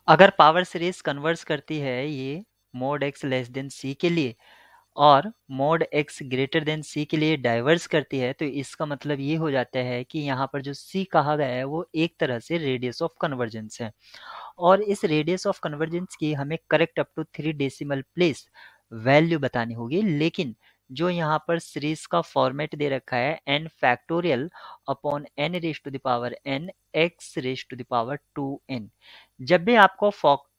अगर power series converse करती है ये मोड एक्स लेस देन सी के लिए और मोड एक्स ग्रेटर देन सी के लिए डाइवर्स करती है, तो इसका मतलब ये हो जाता है कि यहाँ पर जो सी कहा गया है वो एक तरह से रेडियस ऑफ कन्वर्जेंस है। और इस रेडियस ऑफ कन्वर्जेंस की हमें correct up to 3 decimal place value बतानी होगी। लेकिन जो यहाँ पर सीरीज का फॉर्मेट दे रखा है n factorial upon n raise to the power n x raise to the power 2n, जब भी आपको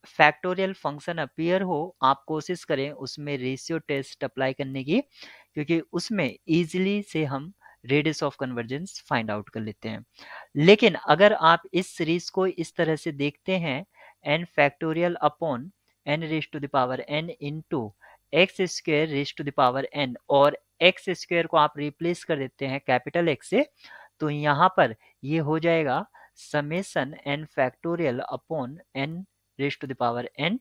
फैक्टोरियल फंक्शन अपीयर हो आप कोशिश करें उसमें रेशियो टेस्ट अप्लाई करने की, क्योंकि उसमें इजीली से हम radius of convergence find out कर लेते हैं। लेकिन अगर आप इस सीरीज को इस तरह से देखते हैं n factorial upon n raise to the power n into x square raise to the power n, और एक्स स्क्वायर को आप रिप्लेस कर देते हैं कैपिटल एक्स से, तो यहाँ पर ये हो जाएगा summation n factorial upon n raise to the power n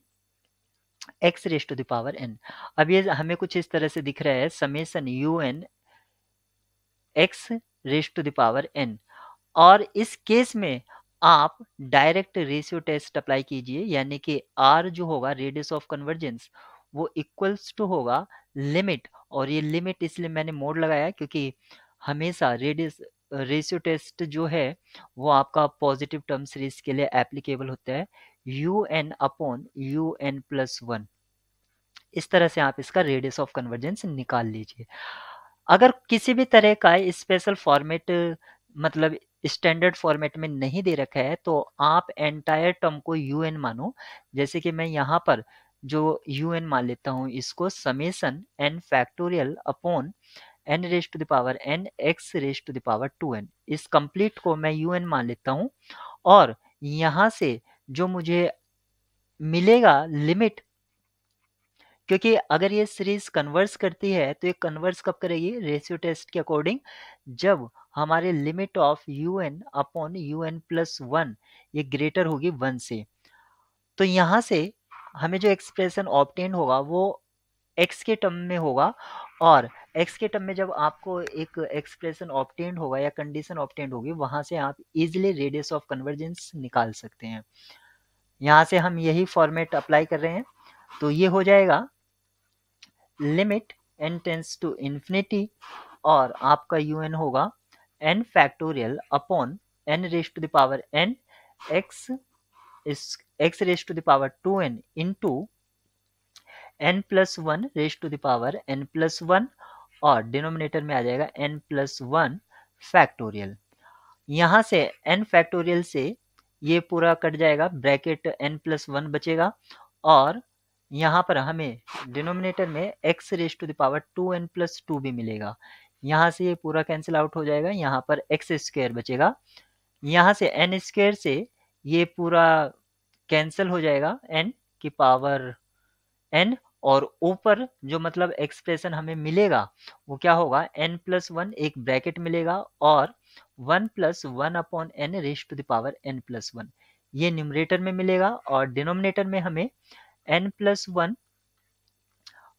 x raise to the power n। अब ये हमें कुछ इस तरह से दिख रहा है summation un x raise to the power n। और इस केस में आप डायरेक्ट रेशियो टेस्ट अप्लाई कीजिए, यानी कि r जो होगा रेडियस ऑफ कन्वर्जेंस वो इक्वल्स टू होगा लिमिट, और ये लिमिट इसलिए मैंने मोड लगाया क्योंकि हमेशा रेडियस रेशियो टेस्ट जो है वो आपका पॉजिटिव टर्म सीरीज के लिए एप्लीकेबल होता है u n upon u n plus one. इस तरह से आप इसका रेडियस ऑफ कन्वर्जेंस निकाल लीजिए। अगर किसी भी तरह का स्पेशल फॉर्मेट मतलब स्टैंडर्ड फॉर्मेट में नहीं दे रखा है तो आप एंटायर टर्म को यूएन मानो। जैसे कि मैं यहाँ पर जो यूएन मान लेता हूँ इसको summation n factorial upon n raise to the power n x raise to the power 2n, इस कंप्लीट को मैं यूएन मान लेता हूँ। और यहाँ से जो मुझे मिलेगा लिमिट, क्योंकि अगर ये सीरीज कन्वर्स करती है तो ये कन्वर्स कब करेगी रेशियो टेस्ट के अकॉर्डिंग, जब हमारे limit of u n upon u n plus one ये ग्रेटर होगी वन से। तो यहाँ से हमें जो एक्सप्रेशन ऑब्टेन होगा वो x के टर्म में होगा, और x के टर्म में जब आपको एक एक्सप्रेशन ऑब्टेन होगा या कंडीशन ऑब्टेन होगी वहां से आप इजिली रेडियस ऑफ कन्वर्जेंस निकाल सकते हैं। यहाँ से हम यही फॉर्मेट अप्लाई कर रहे हैं, तो ये हो जाएगा limit n tends to infinity, और आपका un होगा n factorial upon n raise to the power n x x raise to the power 2n into n plus one raise to the power n plus one, और denominator में आ जाएगा n plus one factorial. यहाँ से n factorial से ये पूरा cut जाएगा, ब्रैकेट n प्लस वन बचेगा, और यहाँ पर हमें डिनोमिनेटर में x raise to the power 2n plus two भी मिलेगा। यहाँ से ये पूरा कैंसिल आउट हो जाएगा, यहाँ पर x स्क्वायर बचेगा। यहाँ से n स्क्वायर से ये पूरा कैंसिल हो जाएगा n की पावर n, और ऊपर जो मतलब एक्सप्रेशन हमें मिलेगा वो क्या होगा n प्लस वन, एक ब्रैकेट मिलेगा, और one plus one upon n raise to the power n plus one, ये न्यूमरेटर में मिलेगा, और डिनोमिनेटर में हमें n प्लस वन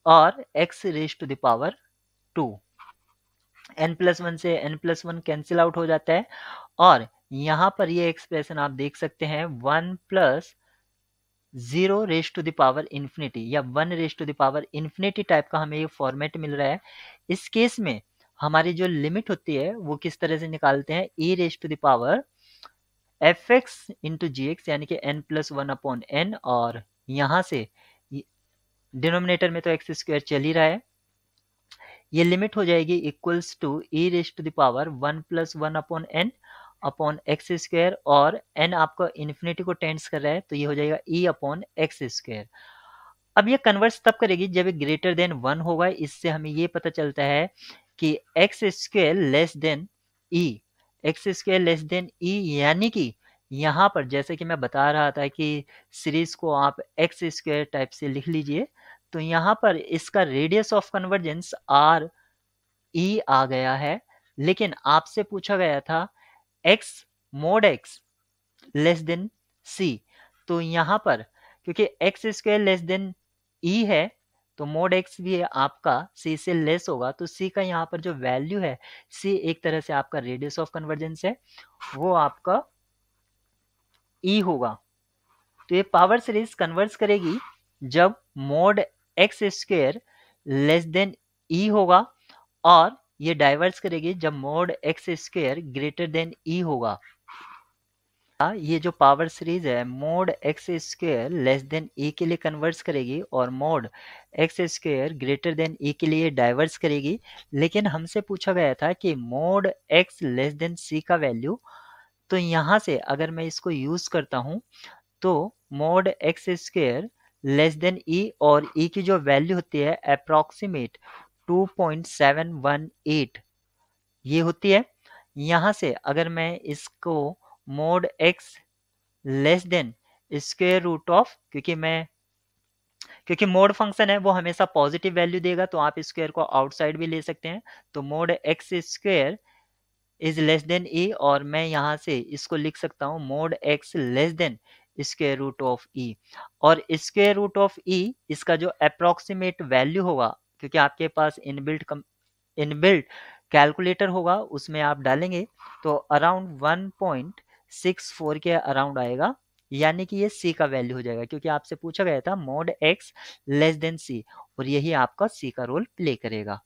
और x raise to the power two. n plus one से n plus one cancel out हो जाता है, और यहाँ पर ये एक्सप्रेशन आप देख सकते हैं one plus zero raise to the power infinity या one raise to the power infinity type का हमें ये फॉर्मेट मिल रहा है। इस केस में हमारी जो लिमिट होती है वो किस तरह से निकालते हैं, e raise to the power F X into G X, यानी कि n plus one upon n, और यहाँ से डिनोमिनेटर में तो एक्स स्क्वायर चल ही रहा है, ये लिमिट हो जाएगी equals to e raise to the power one plus one upon n upon X square, और n आपका इन्फिनिटी को टेंड्स कर रहा है तो ये हो जाएगा e अपॉन एक्स स्क्वायर। अब ये कन्वर्स तब करेगी जब ये ग्रेटर देन वन होगा। इससे हमें ये पता चलता है कि एक्स स्क्वायर लेस देन ई, एक्स स्क्वायर लेस देन ई, यानी कि यहाँ पर जैसे कि मैं बता रहा था कि सीरीज को आप एक्स स्क्वायर टाइप से लिख लीजिए, तो यहाँ पर इसका radius of convergence R E आ गया है। लेकिन आपसे पूछा गया था X mod X less than C, तो यहाँ पर क्योंकि X square less than E है तो मोड एक्स भी आपका सी से लेस होगा, तो सी का यहाँ पर जो वैल्यू है, सी एक तरह से आपका रेडियस ऑफ कन्वर्जेंस है, वो आपका ई होगा। तो ये पावर सीरीज कन्वर्स करेगी जब mod X square less than E होगा, और ये डाइवर्स करेगी जब mod X square greater than E होगा। ये जो पावर सीरीज है mod X square less than E के लिए कन्वर्स करेगी और mod X square greater than E के लिए डाइवर्स करेगी। लेकिन हमसे पूछा गया था कि मोड एक्स लेस देन सी का वैल्यू, तो यहाँ से अगर मैं इसको यूज करता हूँ तो mod X square less than E, और ई की जो वैल्यू होती है अप्रोक्सीमेट 2.718 ये होती है। यहाँ से अगर मैं इसको mod X less than square root of, क्योंकि मोड फंक्शन है वो हमेशा पॉजिटिव वैल्यू देगा, तो आप स्क्वेयर को आउटसाइड भी ले सकते हैं। तो mod X square is less than E, और मैं यहाँ से इसको लिख सकता हूँ mod X less than square root of E. और स्क्वेयर रूट ऑफ ई इसका जो अप्रोक्सीमेट वैल्यू होगा, क्योंकि आपके पास इनबिल्ट कैलकुलेटर होगा उसमें आप डालेंगे तो अराउंड 1.64 के अराउंड आएगा, यानी कि ये सी का वैल्यू हो जाएगा, क्योंकि आपसे पूछा गया था मोड एक्स लेस देन सी, और यही आपका सी का रोल प्ले करेगा।